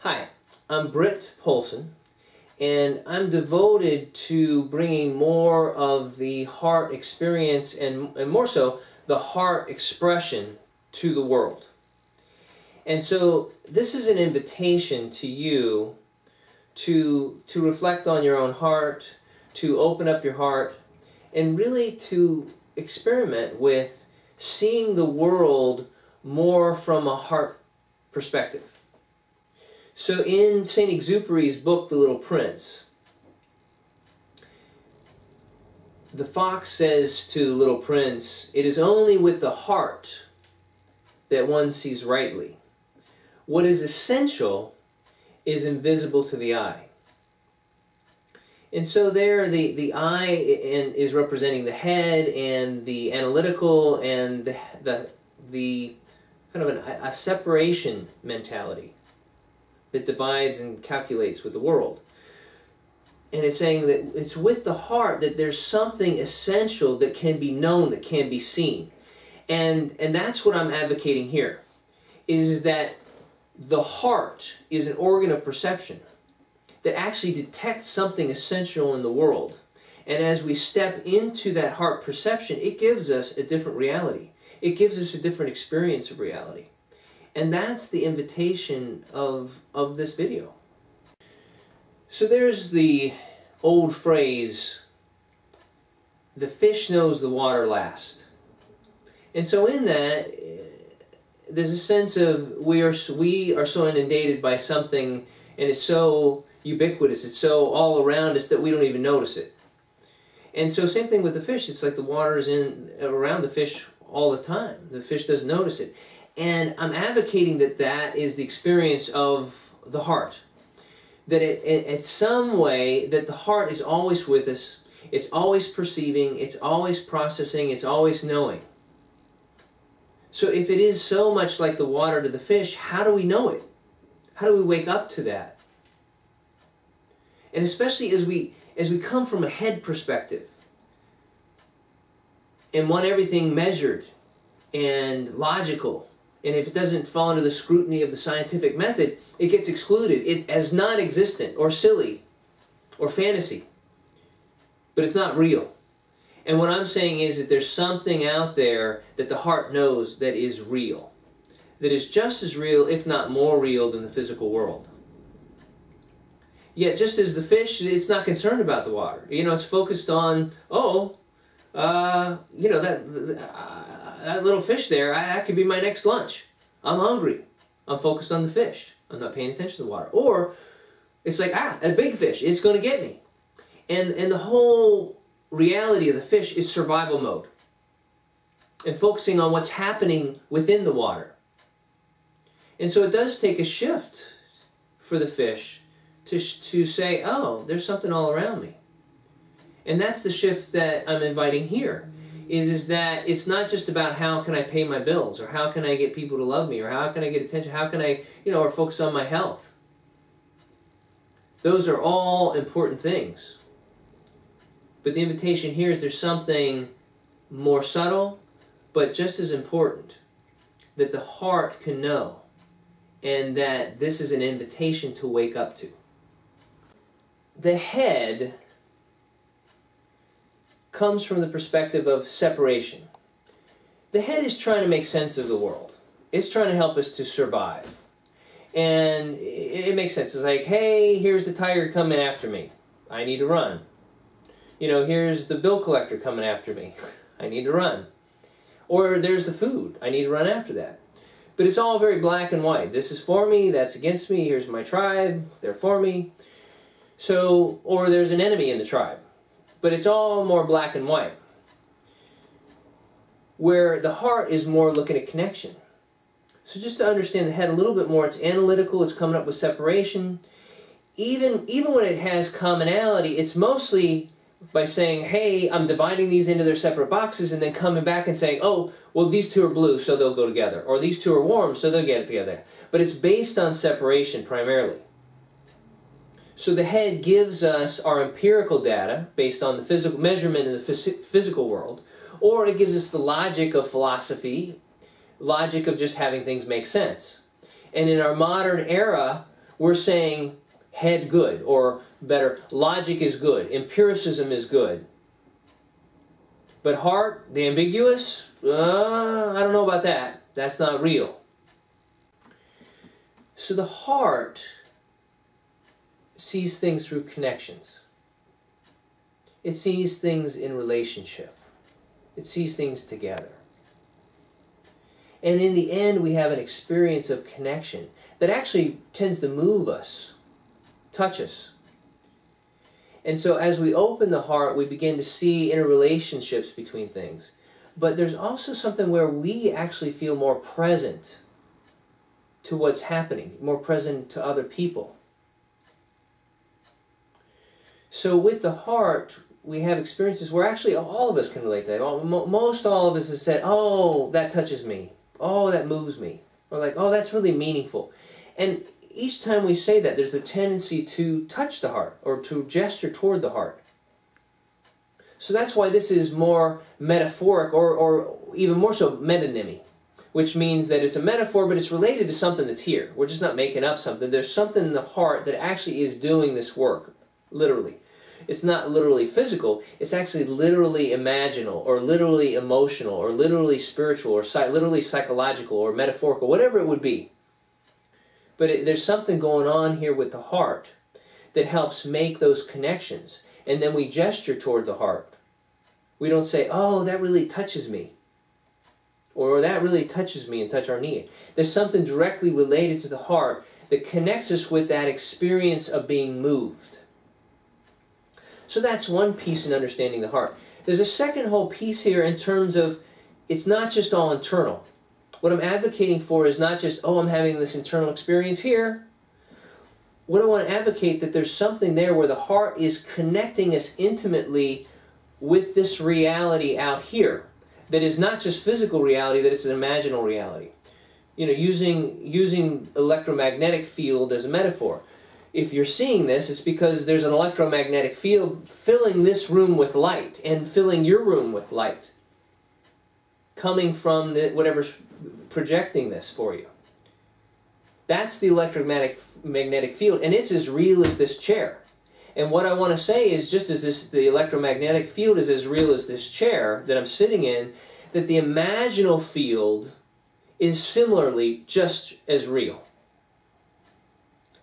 Hi, I'm Britt Polson, and I'm devoted to bringing more of the heart experience and more so the heart expression to the world. And so this is an invitation to you to reflect on your own heart, to open up your heart, and really to experiment with seeing the world more from a heart perspective. So in Saint Exupéry's book, The Little Prince, the fox says to the little prince, "It is only with the heart that one sees rightly. What is essential is invisible to the eye." And so there the eye is representing the head and the analytical and the kind of a separation mentality that divides and calculates with the world. And it's saying that it's with the heart that there's something essential that can be known, that can be seen. And that's what I'm advocating here, is that the heart is an organ of perception that actually detects something essential in the world. And as we step into that heart perception, it gives us a different reality. It gives us a different experience of reality. And that's the invitation of this video. So there's the old phrase, the fish knows the water last. And so in that, there's a sense of we are so inundated by something, and it's so ubiquitous, it's so all around us that we don't even notice it. And so same thing with the fish. It's like the water is around the fish all the time. The fish doesn't notice it. And I'm advocating that that is the experience of the heart. That it's some way that the heart is always with us, it's always perceiving, it's always processing, it's always knowing. So if it is so much like the water to the fish, how do we know it? How do we wake up to that? And especially as we come from a head perspective and want everything measured and logical, and if it doesn't fall under the scrutiny of the scientific method, it gets excluded. It as non-existent or silly or fantasy. But it's not real. And what I'm saying is that there's something out there that the heart knows that is real. That is just as real, if not more real, than the physical world. Yet just as the fish, it's not concerned about the water. You know, it's focused on, that little fish there, that could be my next lunch. I'm hungry. I'm focused on the fish. I'm not paying attention to the water. Or it's like, a big fish, it's going to get me. And the whole reality of the fish is survival mode. And focusing on what's happening within the water. And so it does take a shift for the fish to say, oh, there's something all around me. And that's the shift that I'm inviting here. Is that it's not just about how can I pay my bills, or how can I get people to love me, or how can I get attention, how can I, or focus on my health. Those are all important things. But the invitation here is there's something more subtle, but just as important, that the heart can know, and that this is an invitation to wake up to. The head comes from the perspective of separation. The head is trying to make sense of the world. It's trying to help us to survive. And it makes sense. It's like, hey, here's the tiger coming after me. I need to run. Here's the bill collector coming after me. I need to run. Or there's the food. I need to run after that. But it's all very black and white. This is for me, that's against me, here's my tribe, they're for me. So, or there's an enemy in the tribe. But it's all more black and white. Where the heart is more looking at connection. So just to understand the head a little bit more, it's analytical, it's coming up with separation. Even when it has commonality, it's mostly by saying, hey, I'm dividing these into their separate boxes, and then coming back and saying, oh, well, these two are blue, so they'll go together. Or these two are warm, so they'll get together. But it's based on separation primarily. So the head gives us our empirical data based on the physical measurement in the physical world, or it gives us the logic of philosophy, logic of just having things make sense. And in our modern era, we're saying head good, or better, logic is good, empiricism is good. But heart, the ambiguous, I don't know about that. That's not real. So the heart sees things through connections. It sees things in relationship. It sees things together. And in the end, we have an experience of connection that actually tends to move us, touch us. And so as we open the heart, we begin to see interrelationships between things. But there's also something where we actually feel more present to what's happening, more present to other people. So with the heart, we have experiences where actually all of us can relate to that. Most all of us have said, oh, that touches me. Oh, that moves me. Or like, oh, that's really meaningful. And each time we say that, there's a tendency to touch the heart or to gesture toward the heart. So that's why this is more metaphoric, or even more so metonymy, which means that it's a metaphor, but it's related to something that's here. We're just not making up something. There's something in the heart that actually is doing this work, literally. It's not literally physical, it's actually literally imaginal, or literally emotional, or literally spiritual, or literally psychological, or metaphorical, whatever it would be. But there's something going on here with the heart that helps make those connections. And then we gesture toward the heart. We don't say, oh, that really touches me. Or that really touches me, and touch our knee. There's something directly related to the heart that connects us with that experience of being moved. So that's one piece in understanding the heart. There's a second whole piece here in terms of it's not just all internal. What I'm advocating for is not just, oh, I'm having this internal experience here. What I want to advocate that there's something there where the heart is connecting us intimately with this reality out here. That is not just physical reality, that it's an imaginal reality. You know, using electromagnetic field as a metaphor. If you're seeing this, it's because there's an electromagnetic field filling this room with light and filling your room with light. Coming from whatever's projecting this for you. That's the electromagnetic field, and it's as real as this chair. And what I want to say is, just as the electromagnetic field is as real as this chair that I'm sitting in, that the imaginal field is similarly just as real.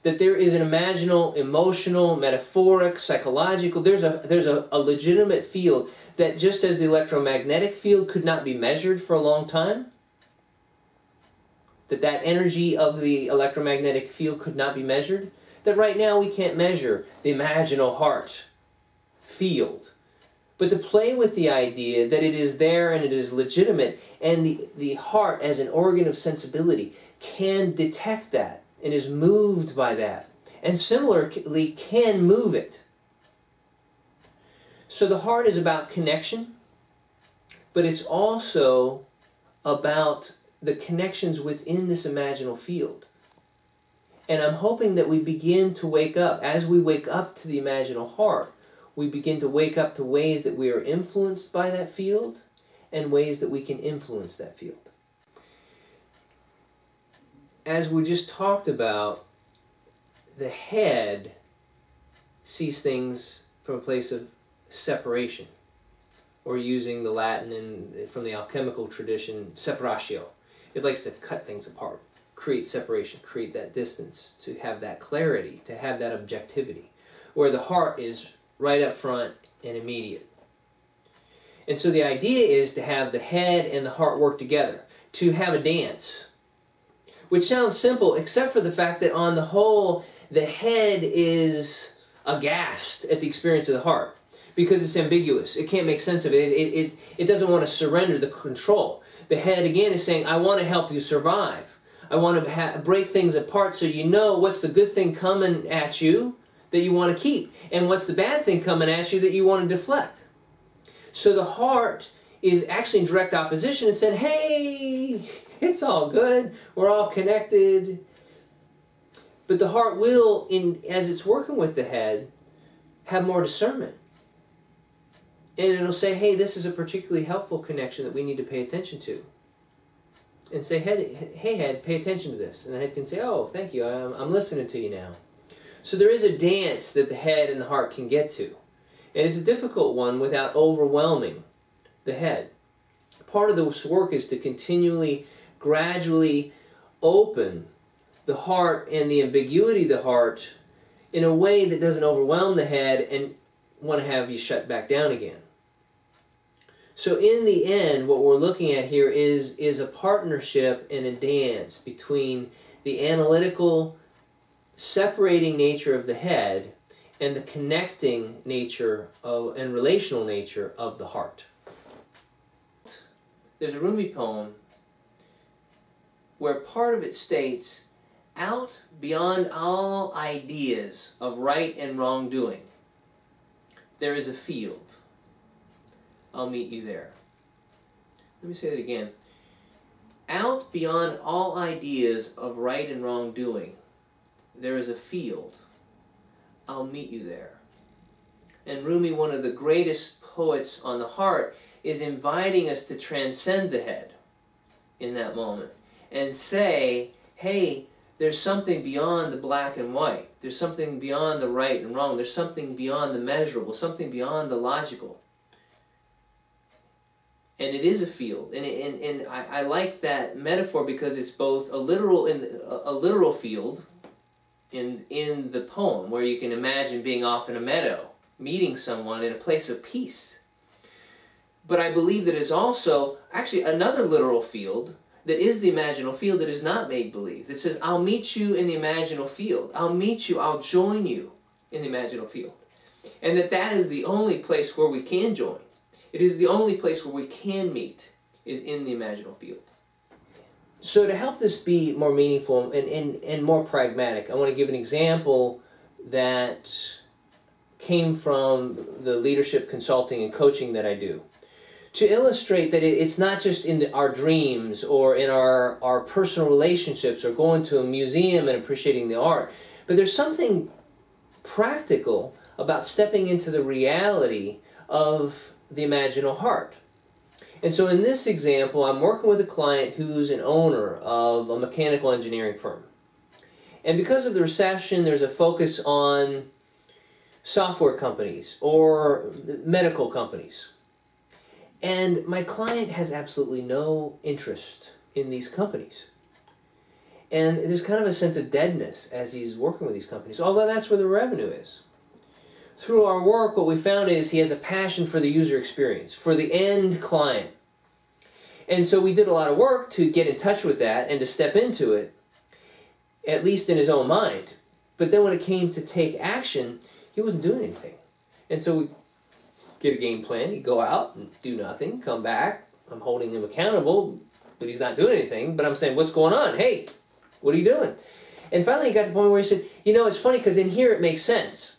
That there is an imaginal, emotional, metaphoric, psychological, there's a legitimate field that just as the electromagnetic field could not be measured for a long time, that energy of the electromagnetic field could not be measured, that right now we can't measure the imaginal heart field. But to play with the idea that it is there and it is legitimate, and the heart as an organ of sensibility can detect that and is moved by that, and similarly can move it. So the heart is about connection, but it's also about the connections within this imaginal field. And I'm hoping that we begin to wake up. As we wake up to the imaginal heart, we begin to wake up to ways that we are influenced by that field and ways that we can influence that field. As we just talked about, the head sees things from a place of separation, or using the Latin and from the alchemical tradition, separatio. It likes to cut things apart, create separation, create that distance, to have that clarity, to have that objectivity, where the heart is right up front and immediate. And so the idea is to have the head and the heart work together, to have a dance, which sounds simple, except for the fact that on the whole, the head is aghast at the experience of the heart, because it's ambiguous. It can't make sense of it. It doesn't want to surrender the control. The head, again, is saying, I want to help you survive. I want to break things apart so you know what's the good thing coming at you that you want to keep, and what's the bad thing coming at you that you want to deflect. So the heart is actually in direct opposition and said, hey, it's all good. We're all connected. But the heart will, as it's working with the head, have more discernment. And it'll say, hey, this is a particularly helpful connection that we need to pay attention to. and say, hey head, pay attention to this. And the head can say, oh, thank you, I'm listening to you now. So there is a dance that the head and the heart can get to. And it's a difficult one without overwhelming the head. Part of this work is to continually, gradually open the heart and the ambiguity of the heart in a way that doesn't overwhelm the head and want to have you shut back down again. So in the end, what we're looking at here is a partnership and a dance between the analytical, separating nature of the head and the connecting nature of, and relational nature of the heart. There's a Rumi poem where part of it states, out beyond all ideas of right and wrongdoing, there is a field. I'll meet you there. Let me say that again. Out beyond all ideas of right and wrongdoing, there is a field. I'll meet you there. And Rumi, one of the greatest poets on the heart, is inviting us to transcend the head in that moment and say, hey, there's something beyond the black and white. There's something beyond the right and wrong. There's something beyond the measurable, something beyond the logical. And it is a field. And I like that metaphor because it's both a literal field in the poem, where you can imagine being off in a meadow, meeting someone in a place of peace. But I believe that it's also actually another literal field that is the imaginal field that is not make-believe. That says, I'll meet you in the imaginal field. I'll meet you, I'll join you in the imaginal field. And that is the only place where we can join. It is the only place where we can meet, is in the imaginal field. So to help this be more meaningful and more pragmatic, I want to give an example that came from the leadership consulting and coaching that I do, to illustrate that it's not just in our dreams or in our personal relationships or going to a museum and appreciating the art, but there's something practical about stepping into the reality of the imaginal heart. And so in this example, I'm working with a client who's an owner of a mechanical engineering firm. And because of the recession, there's a focus on software companies or medical companies. And my client has absolutely no interest in these companies. And there's kind of a sense of deadness as he's working with these companies, although that's where the revenue is. Through our work, what we found is he has a passion for the user experience, for the end client. And so we did a lot of work to get in touch with that and to step into it, at least in his own mind. But then when it came to take action, he wasn't doing anything. And so we get a game plan. He'd go out and do nothing, come back. I'm holding him accountable, but he's not doing anything. But I'm saying, what's going on? Hey, what are you doing? And finally he got to the point where he said, you know, it's funny because in here it makes sense.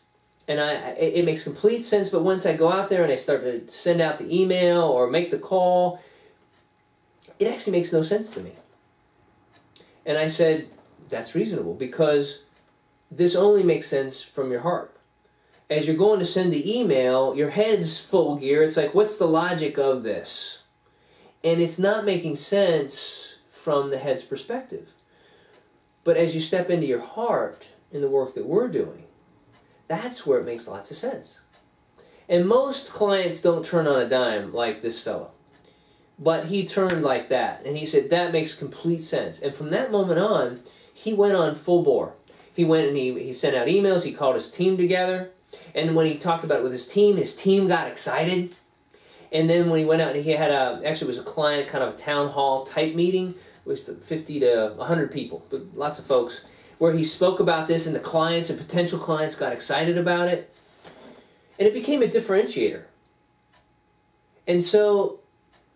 And it makes complete sense, but once I go out there and I start to send out the email or make the call, it actually makes no sense to me. And I said, that's reasonable, because this only makes sense from your heart. As you're going to send the email, your head's full gear. It's like, what's the logic of this? And it's not making sense from the head's perspective. But as you step into your heart in the work that we're doing, that's where it makes lots of sense. And most clients don't turn on a dime like this fellow. But he turned like that. And he said, that makes complete sense. And from that moment on, he went on full bore. He went and he sent out emails. He called his team together. And when he talked about it with his team got excited. And then when he went out, he had actually it was a client kind of a town hall type meeting. It was 50 to 100 people, but lots of folks, where he spoke about this, and the clients and potential clients got excited about it. And it became a differentiator. And so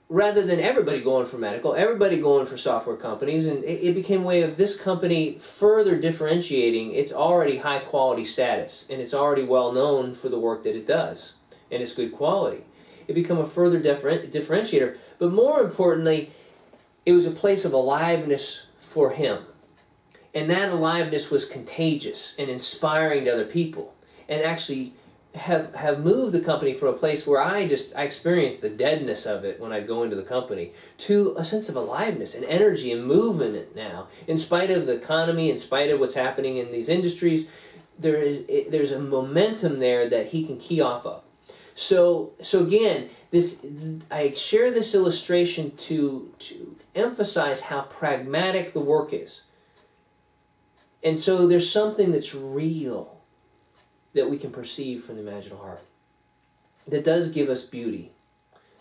rather than everybody going for medical, everybody going for software companies, and it became a way of this company further differentiating its already high quality status, and it's already well known for the work that it does, and its good quality. It became a further differentiator, but more importantly, it was a place of aliveness for him. And that aliveness was contagious and inspiring to other people, and actually have moved the company from a place where I experienced the deadness of it when I go into the company to a sense of aliveness and energy and movement now. In spite of the economy, in spite of what's happening in these industries, there's a momentum there that he can key off of. So again, I share this illustration to emphasize how pragmatic the work is. And so there's something that's real that we can perceive from the Imaginal Heart, that does give us beauty,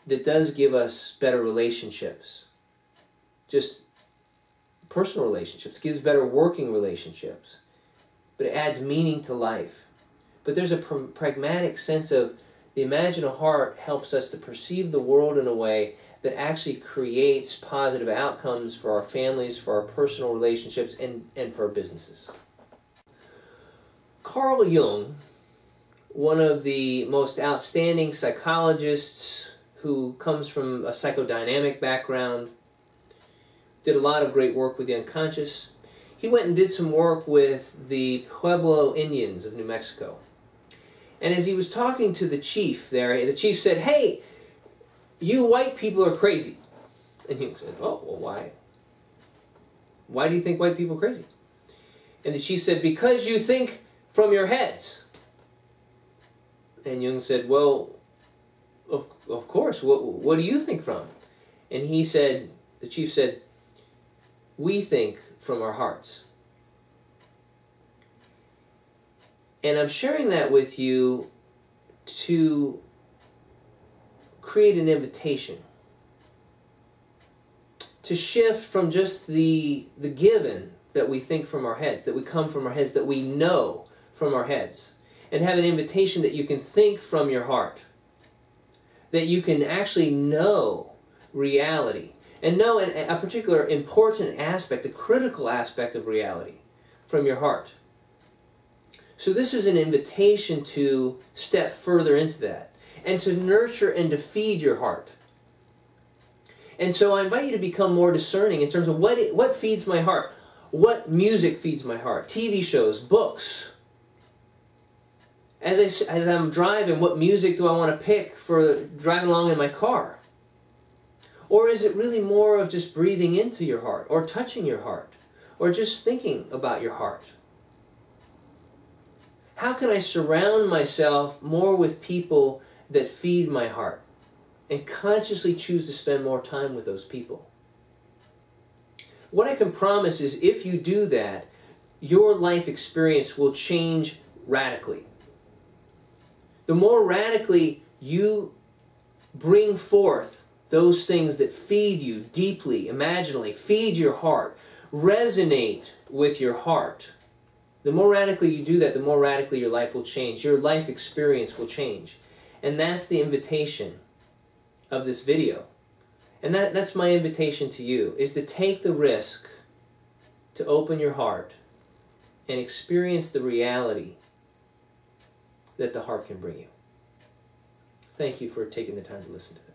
that does give us better relationships, just personal relationships, gives better working relationships, but it adds meaning to life. But there's a pragmatic sense of the Imaginal Heart helps us to perceive the world in a way that actually creates positive outcomes for our families, for our personal relationships, and for our businesses. Carl Jung, one of the most outstanding psychologists who comes from a psychodynamic background, did a lot of great work with the unconscious. He went and did some work with the Pueblo Indians of New Mexico. And as he was talking to the chief there, the chief said, "Hey, you white people are crazy." And Jung said, "Oh, well, why? Why do you think white people are crazy?" And the chief said, "Because you think from your heads." And Jung said, "Well, of course, what do you think from?" And he said, the chief said, "We think from our hearts." And I'm sharing that with you to create an invitation to shift from just the given that we think from our heads, that we come from our heads, that we know from our heads, and have an invitation that you can think from your heart, that you can actually know reality, and know a particular important aspect, a critical aspect of reality from your heart. So this is an invitation to step further into that, and to nurture and to feed your heart. And so I invite you to become more discerning in terms of what feeds my heart. What music feeds my heart? TV shows, books. As I'm driving, what music do I want to pick for driving along in my car? Or is it really more of just breathing into your heart, or touching your heart, or just thinking about your heart? How can I surround myself more with people that feed my heart, and consciously choose to spend more time with those people? What I can promise is if you do that, your life experience will change radically. The more radically you bring forth those things that feed you deeply, imaginally, feed your heart, resonate with your heart, the more radically you do that, the more radically your life will change. Your life experience will change. And that's the invitation of this video. And that's my invitation to you, is to take the risk to open your heart and experience the reality that the heart can bring you. Thank you for taking the time to listen to this.